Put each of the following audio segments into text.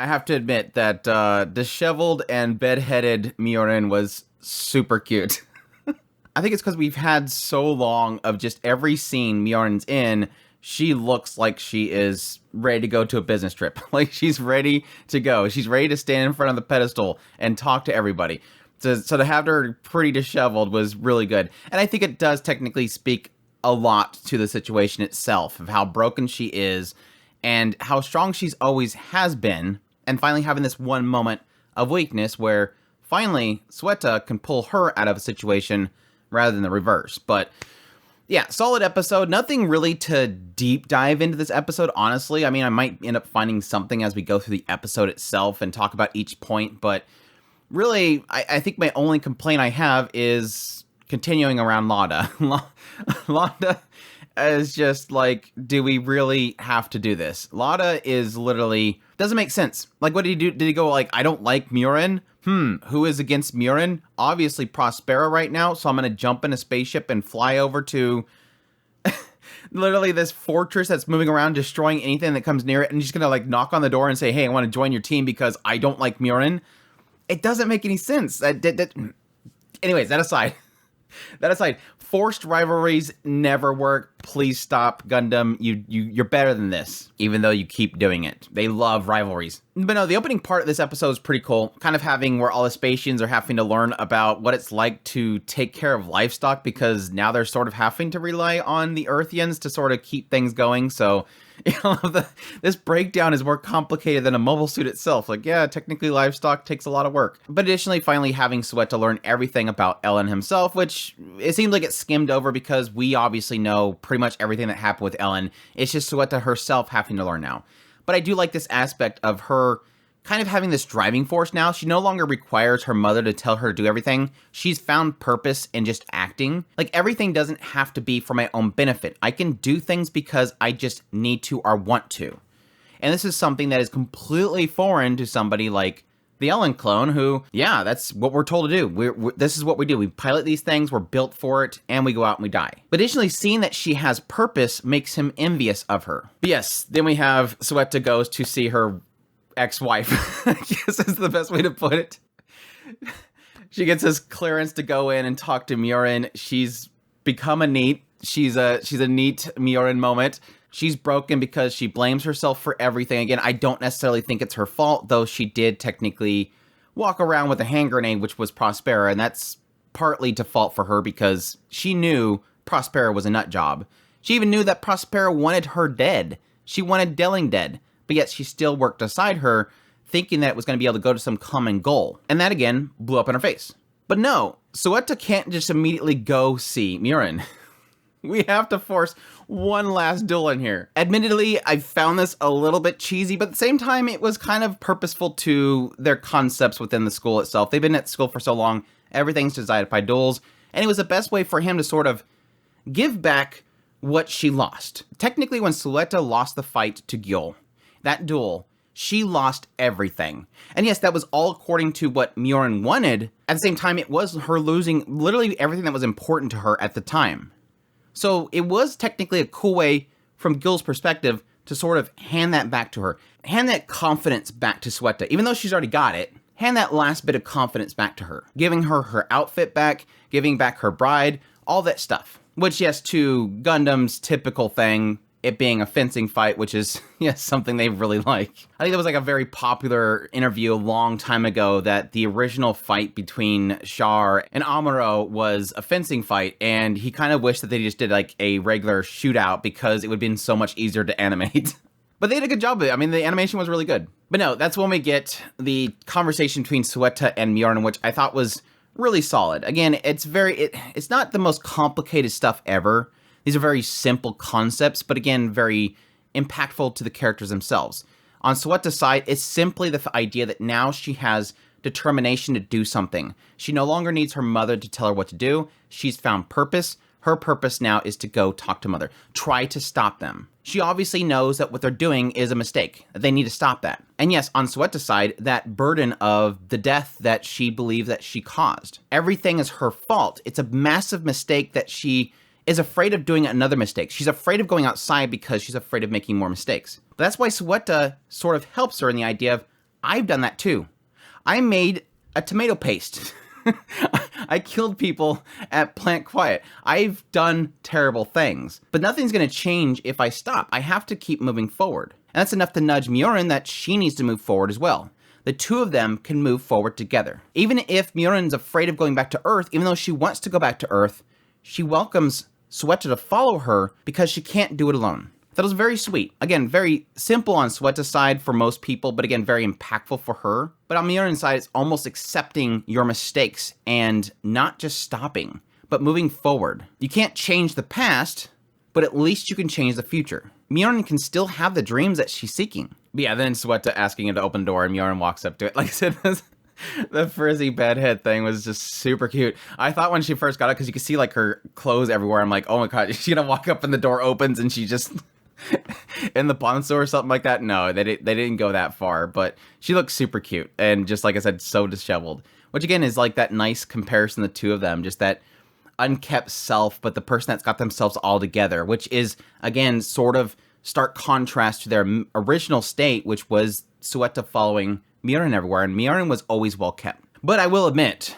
I have to admit that disheveled and bedheaded Miorine was super cute. I think it's because we've had so long of just every scene Miorine's in, she looks like she is ready to go to a business trip. Like she's ready to go. She's ready to stand in front of the pedestal and talk to everybody. So to have her pretty disheveled was really good. And I think it does technically speak a lot to the situation itself of how broken she is and how strong she's always has been. And finally having this one moment of weakness where finally Sulletta can pull her out of a situation rather than the reverse. But yeah, solid episode. Nothing really to deep dive into this episode, honestly. I mean, I might end up finding something as we go through the episode itself and talk about each point, but really, I think my only complaint I have is continuing around Lada. Lada is just like, do we really have to do this? Lada is literally, doesn't make sense. Like, what did he do? Did he go like, I don't like Miorine? Who is against Miorine? Obviously Prospera right now, so I'm gonna jump in a spaceship and fly over to literally this fortress that's moving around, destroying anything that comes near it, and just gonna like knock on the door and say, hey, I want to join your team because I don't like Miorine. It doesn't make any sense. Anyways, that aside, forced rivalries never work. Please stop, Gundam. You're better than this, even though you keep doing it. They love rivalries. But no, the opening part of this episode is pretty cool. Kind of having where all the Spatians are having to learn about what it's like to take care of livestock because now they're sort of having to rely on the Earthians to sort of keep things going. So, you know, this breakdown is more complicated than a mobile suit itself. Like, yeah, technically livestock takes a lot of work. But additionally, finally having Sulletta learn everything about Ellen himself, which it seems like it's skimmed over because we obviously know pretty much everything that happened with Ellen. It's just Sulletta herself having to learn now. But I do like this aspect of her kind of having this driving force now. She no longer requires her mother to tell her to do everything. She's found purpose in just acting. Like, everything doesn't have to be for my own benefit. I can do things because I just need to or want to. And this is something that is completely foreign to somebody like the Ellen clone who, yeah, that's what we're told to do. This is what we do. We pilot these things, we're built for it, and we go out and we die. But additionally, seeing that she has purpose makes him envious of her. But yes, then we have Sulletta goes to see her ex-wife, I guess is the best way to put it. She gets his clearance to go in and talk to Miorine. She's become a neat. She's a neat Miorine moment. She's broken because she blames herself for everything. Again, I don't necessarily think it's her fault, though she did technically walk around with a hand grenade, which was Prospera, and that's partly to fault for her because she knew Prospera was a nut job. She even knew that Prospera wanted her dead. She wanted Delling dead, but yet she still worked aside her, thinking that it was going to be able to go to some common goal. And that, again, blew up in her face. But no, Sulletta can't just immediately go see Miorine. We have to force one last duel in here. Admittedly, I found this a little bit cheesy, but at the same time, it was kind of purposeful to their concepts within the school itself. They've been at school for so long, everything's decided by duels, and it was the best way for him to sort of give back what she lost. Technically, when Sulletta lost the fight to Gyul, that duel, she lost everything. And yes, that was all according to what Miorine wanted. At the same time, it was her losing literally everything that was important to her at the time. So it was technically a cool way, from Gil's perspective, to sort of hand that back to her. Hand that confidence back to Sulletta. Even though she's already got it, hand that last bit of confidence back to her. Giving her her outfit back, giving back her bride, all that stuff. Which, yes, to Gundam's typical thing, it being a fencing fight, which is, yes, something they really like. I think that was like a very popular interview a long time ago that the original fight between Char and Amuro was a fencing fight, and he kind of wished that they just did like a regular shootout because it would have been so much easier to animate. But they did a good job of it. I mean, the animation was really good. But no, that's when we get the conversation between Sulletta and Miorine, which I thought was really solid. Again, it's not the most complicated stuff ever. These are very simple concepts, but again, very impactful to the characters themselves. On Sulletta's side, it's simply the idea that now she has determination to do something. She no longer needs her mother to tell her what to do. She's found purpose. Her purpose now is to go talk to mother. Try to stop them. She obviously knows that what they're doing is a mistake. They need to stop that. And yes, on Sulletta's side, that burden of the death that she believed that she caused. Everything is her fault. It's a massive mistake that she is afraid of doing another mistake. She's afraid of going outside because she's afraid of making more mistakes. But that's why Sulletta sort of helps her in the idea of, I've done that too. I made a tomato paste. I killed people at Plant Quiet. I've done terrible things, but nothing's going to change if I stop. I have to keep moving forward. And that's enough to nudge Miorine that she needs to move forward as well. The two of them can move forward together. Even if Miorine's afraid of going back to Earth, even though she wants to go back to Earth, she welcomes Sulletta to follow her because she can't do it alone. That was very sweet. Again, very simple on Sulletta's side for most people, but again, very impactful for her. But on Miorine's side, it's almost accepting your mistakes and not just stopping, but moving forward. You can't change the past, but at least you can change the future. Miorine can still have the dreams that she's seeking. But yeah, then Sulletta asking him to open the door, and Miorine walks up to it. Like I said, the frizzy bedhead thing was just super cute. I thought when she first got it, because you could see like her clothes everywhere, I'm like, oh my god, is she gonna walk up and the door opens and she just in the ponzo or something like that? No, they didn't go that far, but she looks super cute and just like I said, so disheveled. Which again is like that nice comparison, the two of them, just that unkept self, but the person that's got themselves all together, which is again sort of stark contrast to their original state, which was Sulletta following Miorine everywhere, and Miorine was always well kept. But I will admit,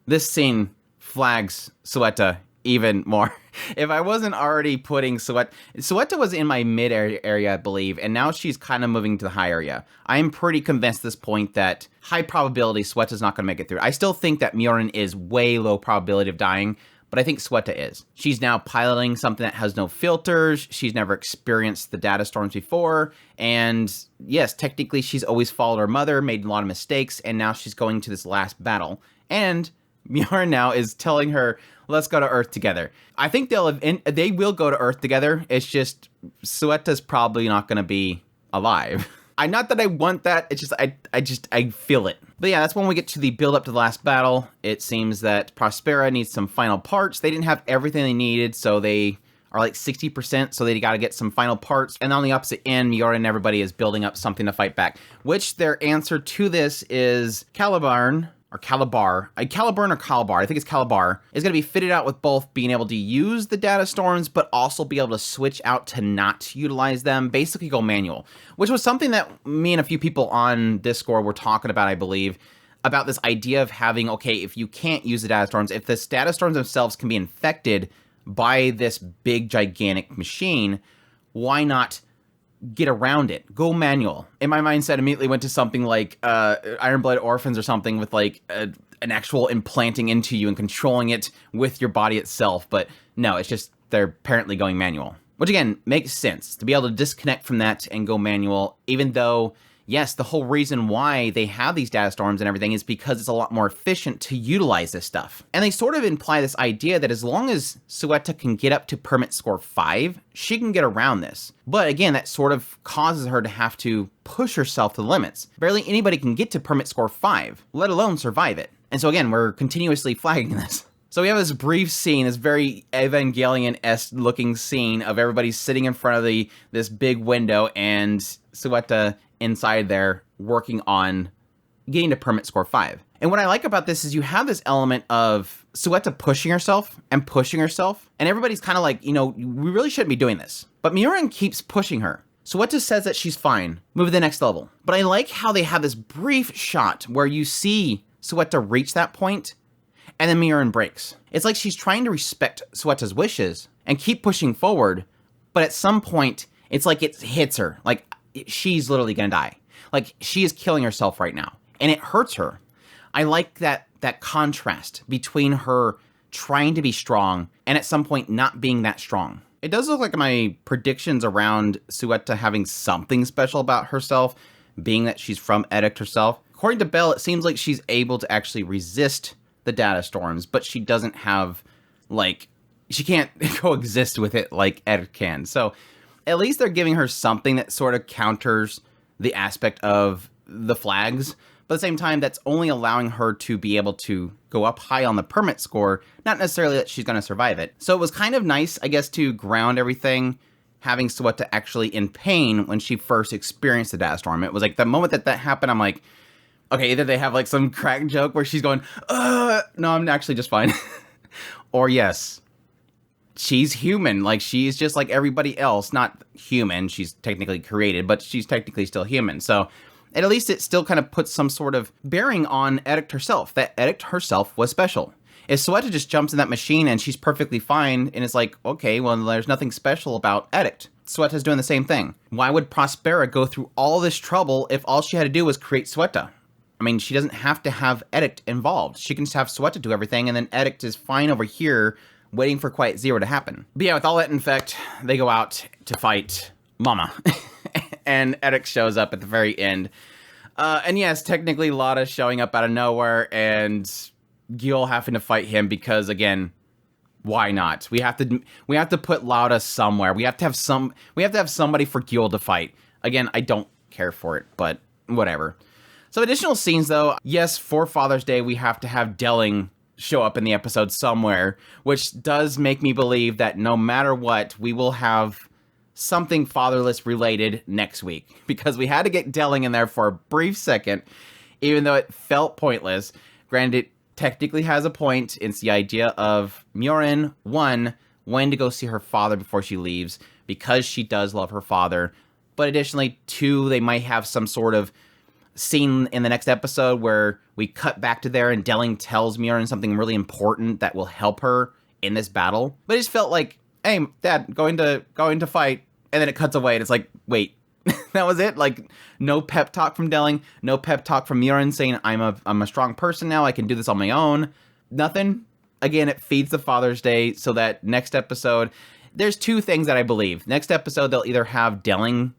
this scene flags Sulletta even more. If I wasn't already putting Sulletta was in my mid area, I believe, and now she's kind of moving to the high area. I am pretty convinced at this point that high probability Suetta's not going to make it through. I still think that Miorine is way low probability of dying, but I think Sulletta is. She's now piloting something that has no filters. She's never experienced the data storms before. And yes, technically she's always followed her mother, made a lot of mistakes, and now she's going to this last battle. And Miorine now is telling her, let's go to Earth together. I think they will go to Earth together. It's just Sulletta's probably not going to be alive. Not that I want that. It's just I feel it. But yeah, that's when we get to the build up to the last battle. It seems that Prospera needs some final parts. They didn't have everything they needed, so they are like 60%, so they got to get some final parts. And on the opposite end, Miorine and everybody is building up something to fight back, which their answer to this is Caliburn, or Calabar, Caliburn or Calabar, I think it's Calabar, is going to be fitted out with both being able to use the data storms, but also be able to switch out to not utilize them, basically go manual, which was something that me and a few people on Discord were talking about, I believe, about this idea of having, okay, if you can't use the data storms, if the data storms themselves can be infected by this big, gigantic machine, why not get around it? Go manual. And my mindset immediately went to something like Iron Blood Orphans or something with like an actual implanting into you and controlling it with your body itself. But no, it's just they're apparently going manual. Which again, makes sense to be able to disconnect from that and go manual, even though, yes, the whole reason why they have these data storms and everything is because it's a lot more efficient to utilize this stuff. And they sort of imply this idea that as long as Sulletta can get up to permit score 5, she can get around this. But again, that sort of causes her to have to push herself to the limits. Barely anybody can get to permit score 5, let alone survive it. And so again, we're continuously flagging this. So we have this brief scene, this very Evangelion-esque looking scene of everybody sitting in front of this big window and Sulletta inside there working on getting to permit score 5. And what I like about this is you have this element of Sulletta pushing herself, and everybody's kind of like, you know, we really shouldn't be doing this. But Miorine keeps pushing her. Sulletta says that she's fine, move to the next level. But I like how they have this brief shot where you see Sulletta reach that point, and then Miorine breaks. It's like she's trying to respect Suetta's wishes and keep pushing forward, but at some point, it's like it hits her. Like, she's literally gonna die. Like, she is killing herself right now, and it hurts her. I like that contrast between her trying to be strong and at some point not being that strong. It does look like my predictions around Sulletta having something special about herself, being that she's from Edict herself. According to Bell, it seems like she's able to actually resist the data storms, but she doesn't have, like, she can't coexist with it like Edict can. So at least they're giving her something that sort of counters the aspect of the flags, but at the same time, that's only allowing her to be able to go up high on the permit score, not necessarily that she's going to survive it. So it was kind of nice, I guess, to ground everything, having Sulletta actually in pain when she first experienced the data storm. It was like the moment that happened, I'm like, okay, either they have like some crack joke where she's going, no, I'm actually just fine. Or yes, she's human. Like, she's just like everybody else. Not human. She's technically created, but she's technically still human. So And at least it still kind of puts some sort of bearing on Edict herself, that Edict herself was special. If Sulletta just jumps in that machine and she's perfectly fine, and it's like, okay, well, there's nothing special about Edict. Suetta's doing the same thing. Why would Prospera go through all this trouble if all she had to do was create Sulletta? I mean, she doesn't have to have Edict involved. She can just have Sulletta do everything, and then Edict is fine over here, waiting for Quiet Zero to happen. But yeah, with all that in effect, they go out to fight Mama. And Edict shows up at the very end. And yes, technically Lotta's showing up out of nowhere, and Gil having to fight him because, again, why not? We have to put Lotta somewhere. We have to have somebody for Gil to fight. Again, I don't care for it, but whatever. So additional scenes, though. Yes, for Father's Day, we have to have Delling show up in the episode somewhere, which does make me believe that no matter what, we will have something fatherless related next week, because we had to get Delling in there for a brief second, even though it felt pointless. Granted, it technically has a point. It's the idea of Miorine, one, when to go see her father before she leaves, because she does love her father. But additionally, two, they might have some sort of scene in the next episode where we cut back to there and Delling tells Miorine something really important that will help her in this battle. But it just felt like, hey, Dad, going to fight, and then it cuts away and it's like, wait, that was it? Like, no pep talk from Delling, no pep talk from Miorine saying I'm a strong person now, I can do this on my own. Nothing. Again, it feeds the Father's Day so that next episode, there's two things that I believe. Next episode, they'll either have Delling,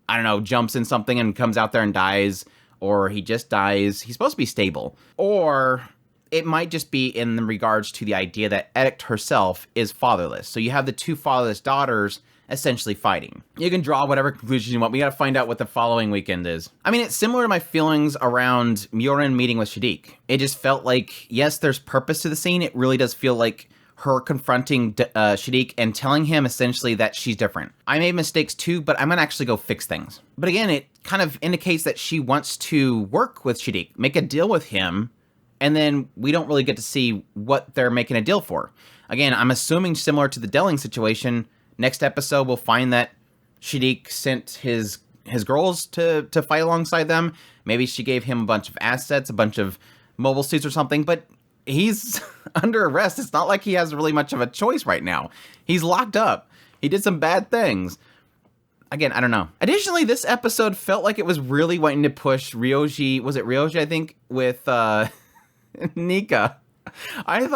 I don't know, jumps in something and comes out there and dies, or he just dies. He's supposed to be stable. Or it might just be in regards to the idea that Edict herself is fatherless. So you have the two fatherless daughters essentially fighting. You can draw whatever conclusions you want. We gotta find out what the following weekend is. I mean, it's similar to my feelings around Miorine meeting with Shadiq. It just felt like, yes, there's purpose to the scene. It really does feel like her confronting Shadiq and telling him essentially that she's different. I made mistakes too, but I'm gonna actually go fix things. But again, it kind of indicates that she wants to work with Shadiq, make a deal with him, and then we don't really get to see what they're making a deal for. Again, I'm assuming similar to the Delling situation, next episode we'll find that Shadiq sent his girls to fight alongside them. Maybe she gave him a bunch of assets, a bunch of mobile suits or something, but he's under arrest. It's not like he has really much of a choice right now. He's locked up. He did some bad things. Again, I don't know. Additionally, this episode felt like it was really wanting to push Ryoji. Was it Ryoji, I think, with Nika. I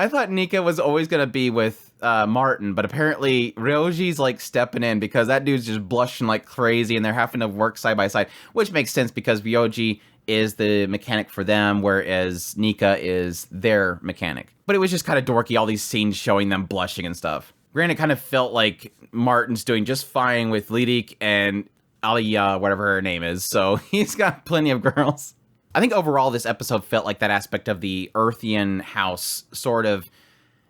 thought Nika was always going to be with Martin, but apparently Ryoji's like stepping in because that dude's just blushing like crazy and they're having to work side by side, which makes sense because Ryoji is the mechanic for them, whereas Nika is their mechanic. But it was just kind of dorky, all these scenes showing them blushing and stuff. Granted, it kind of felt like Martin's doing just fine with Lidik and Aliyah, whatever her name is, so he's got plenty of girls. I think overall this episode felt like that aspect of the Earthian house sort of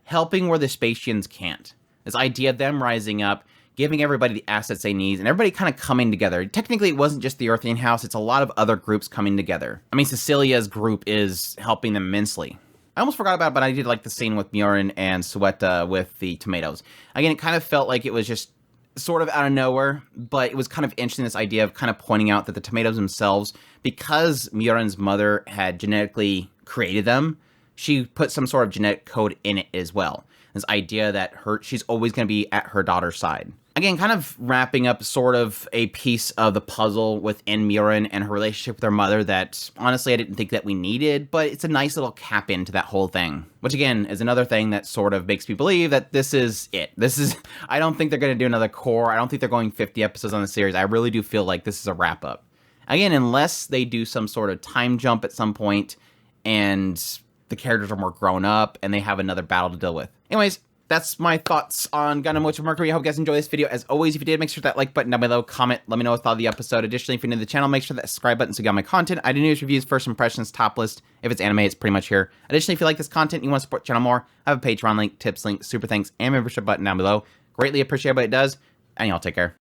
helping where the Spatians can't. This idea of them rising up, giving everybody the assets they need, and everybody kind of coming together. Technically, it wasn't just the Earthian house, it's a lot of other groups coming together. I mean, Cecilia's group is helping them immensely. I almost forgot about it, but I did like the scene with Miorine and Sulletta with the tomatoes. Again, it kind of felt like it was just sort of out of nowhere, but it was kind of interesting, this idea of kind of pointing out that the tomatoes themselves, because Miorine's mother had genetically created them, she put some sort of genetic code in it as well. This idea that she's always going to be at her daughter's side. Again, kind of wrapping up sort of a piece of the puzzle within Miorine and her relationship with her mother that, honestly, I didn't think that we needed, but it's a nice little cap into that whole thing. Which, again, is another thing that sort of makes me believe that this is it. I don't think they're going to do another core. I don't think they're going 50 episodes on the series. I really do feel like this is a wrap-up. Again, unless they do some sort of time jump at some point and the characters are more grown up and they have another battle to deal with. Anyways, that's my thoughts on Gundam Witch of Mercury. I hope you guys enjoyed this video. As always, if you did, make sure that like button down below, comment, let me know what you thought of the episode. Additionally, if you're new to the channel, make sure that subscribe button so you got my content. I do news, reviews, first impressions, top list. If it's anime, it's pretty much here. Additionally, if you like this content and you want to support the channel more, I have a Patreon link, tips link, super thanks, and membership button down below. Greatly appreciate what it does, and y'all take care.